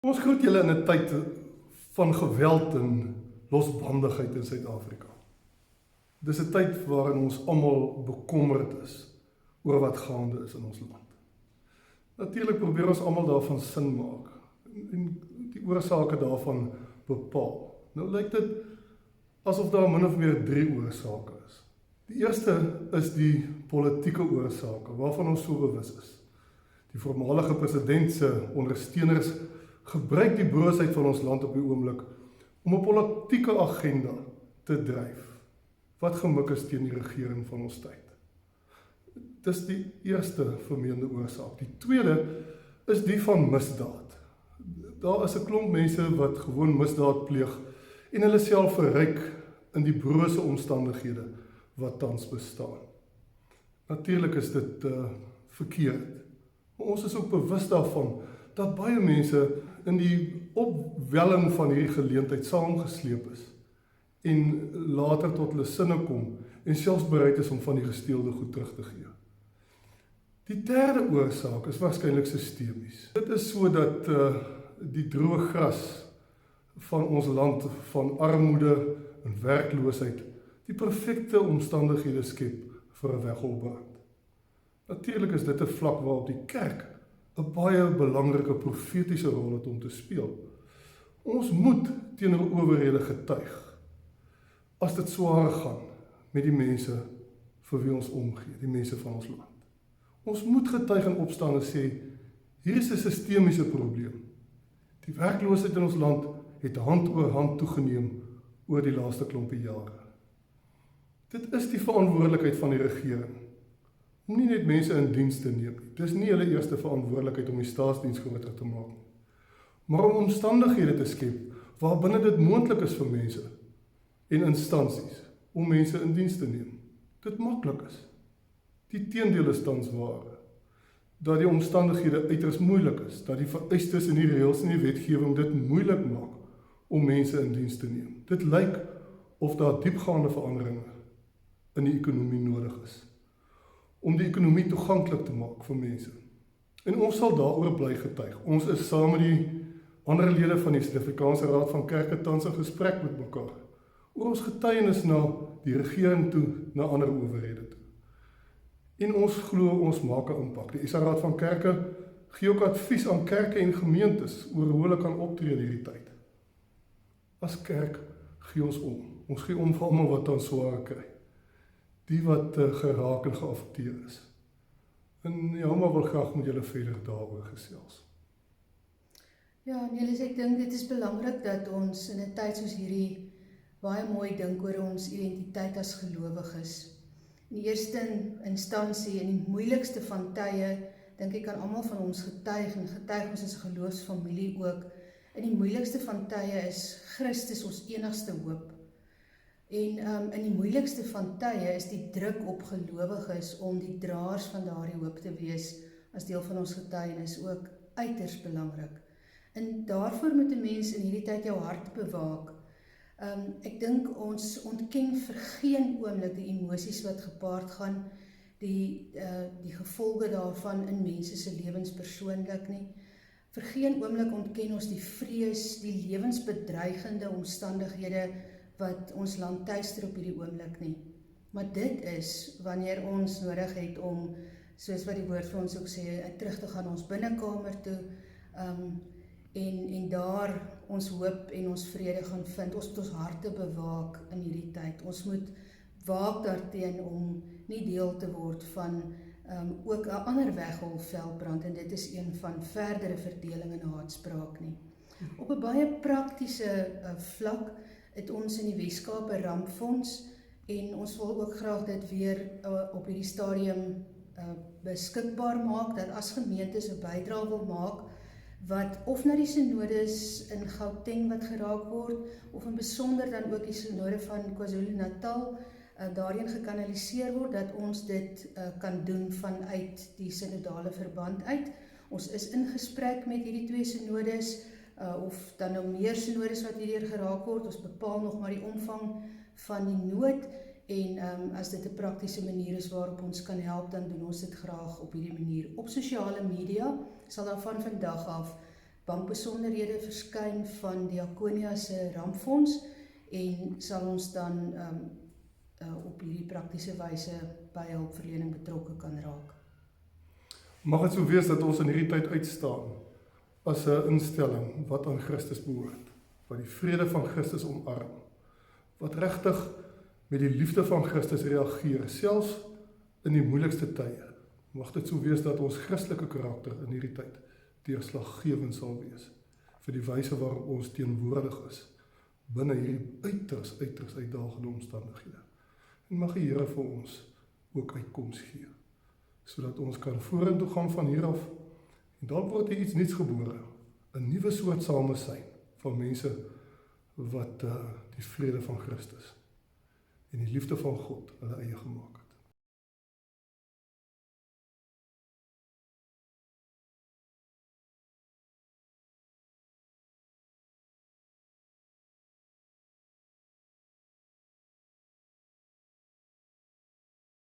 Ons groet julle in 'n tyd van geweld en losbandigheid in Suid-Afrika. Dis 'n tyd waarin ons almal bekommerd is oor wat gaande is in ons land. Natuurlik probeer ons almal daarvan sin maak en die oorsake daarvan bepaal. Nou lyk dit asof daar min of meer 3 oorsake is. Die eerste is die politieke oorsake waarvan ons so bewus is. Die voormalige president se ondersteuners gebruik die broosheid van ons land op die oomblik om 'n politieke agenda te dryf wat gemik is teen die regering van ons tyd. Dis die eerste vermeende oorsaak. Die tweede is die van misdaad. Daar is 'n klomp mense wat gewoon misdaad pleeg en hulle self verryk in die brose omstandighede wat tans bestaan. Natuurlik is dit verkeerd. Maar ons is ook bewus daarvan dat baie mense in die opwelling van hierdie geleentheid saamgesleep is en later tot hulle sinne kom en selfs bereid is om van die gesteelde goed terug te gee. Die derde oorsaak is waarskynlik sistemies. Dit is so dat die droë gras van ons land van armoede en werkloosheid die perfekte omstandighede skep vir 'n wegopbrand. Natuurlik is dit 'n vlak waarop die kerk 'n baie belangrike profetiese rol het om te speel. Ons moet teenoor owerhede getuig as dit swaar gaan met die mense vir wie ons omgee, die mense van ons land. Ons moet getuig en opstaan en sê, hier is 'n sistemiese probleem. Die werkloosheid in ons land het hand oor hand toegeneem oor die laaste klompie jare. Dit is die verantwoordelikheid van die regering om nie net mense in diens te neem nie. Dis nie hulle eerste verantwoordelikheid om die staatsdiens groter te maak nie. Maar om omstandighede te skep waarbinne dit moontlik is vir mense en instansies om mense in diens te neem. Dit maklik is. Die teendeel is tans waar. Dat die omstandighede uiters moeilik is, dat die vereistes in die reëls en die wetgewing dit moeilik maak om mense in diens te neem. Dit lyk of daar diepgaande veranderinge in die ekonomie nodig is om die ekonomie toeganklik te maak vir mense. En ons sal daaroor bly getuig. Ons is saam met die ander lede van die Suid-Afrikaanse Raad van Kerke tans in gesprek met mekaar oor ons getuienis na die regering toe, na ander owerhede toe. En ons glo ons maak 'n impak. Die SA Raad van Kerke gee ook advies aan kerke en gemeentes oor hoe hulle kan optree in hierdie tyd. As kerk gee ons om. Ons gee om vir almal wat dan swaar kry. Die wat geraak en geaffekteer is. En Jauma wil graag met julle verder daaroor gesels. Ja, Nelis, ek dink dit is belangrik dat ons in 'n tyd soos hierdie baie mooi dink oor ons identiteit as gelowiges. In die eerste instansie, in die moeilikste van tye, dink ek kan almal van ons getuig en getuig ons as geloofsfamilie ook. In die moeilikste van tye is Christus ons enigste hoop. En in die moeilikste van tye is die druk op gelowiges om die draers van daardie hoop te wees as deel van ons getuienis ook uiters belangrik. En daarvoor moet 'n mens in hierdie tyd jou hart bewaak. Ek dink ons ontken vir geen oomblik die emosies wat gepaard gaan, die gevolge daarvan in mense se lewens persoonlik nie. Vir geen oomblik ontken ons die vrees, die lewensbedreigende omstandighede wat ons land tuister op hierdie oomblik nie. Maar dit is wanneer ons nodig het om, soos wat die woord vir ons ook sê, terug te gaan ons binnekamer toe, en daar ons hoop en ons vrede gaan vind. Ons moet ons harte bewaak in hierdie tyd. Ons moet waak daarteen om nie deel te word van ook 'n ander wegholveldbrand, en dit is een van verdere verdeling en haatspraak nie. Op 'n baie praktiese vlak het ons in die Weskaap 'n rampfonds, en ons wil ook graag dit weer op hierdie stadium beskikbaar maak, dat as gemeentes 'n bydrae wil maak, wat of na die synodes in Gauteng wat geraak word, of in besonder dan ook die synode van KwaZulu-Natal daarheen gekanaliseer word, dat ons dit kan doen vanuit die synodale verband uit. Ons is in gesprek met hierdie 2 synodes, of dan nou meer synodes wat hierdeur geraak word. Ons bepaal nog maar die omvang van die nood, en as dit 'n praktiese manier is waarop ons kan help, dan doen ons dit graag op hierdie manier. Op sosiale media sal daar van vandag af bankbesonderhede verskyn van Diakonia se rampfonds en sal ons dan op hierdie praktiese wyse by hulpverlening betrokke kan raak. Mag dit so wees dat ons in hierdie tyd uitstaan as 'n instelling wat aan Christus behoort, wat die vrede van Christus omarm, wat regtig met die liefde van Christus reageer, selfs in die moeilikste tye. Mag dit so wees dat ons Christelike karakter in hierdie tyd deurslaggewend sal wees vir die wyse waarop ons teenwoordig is binne hierdie uiters uitdagende omstandighede. En mag die Here vir ons ook uitkoms gee, sodat ons kan vorentoe gaan van hier af, en dan word hier iets nuuts gebore, 'n nuwe soort samesyn van mense wat die vrede van Christus en die liefde van God hulle eie gemaak het.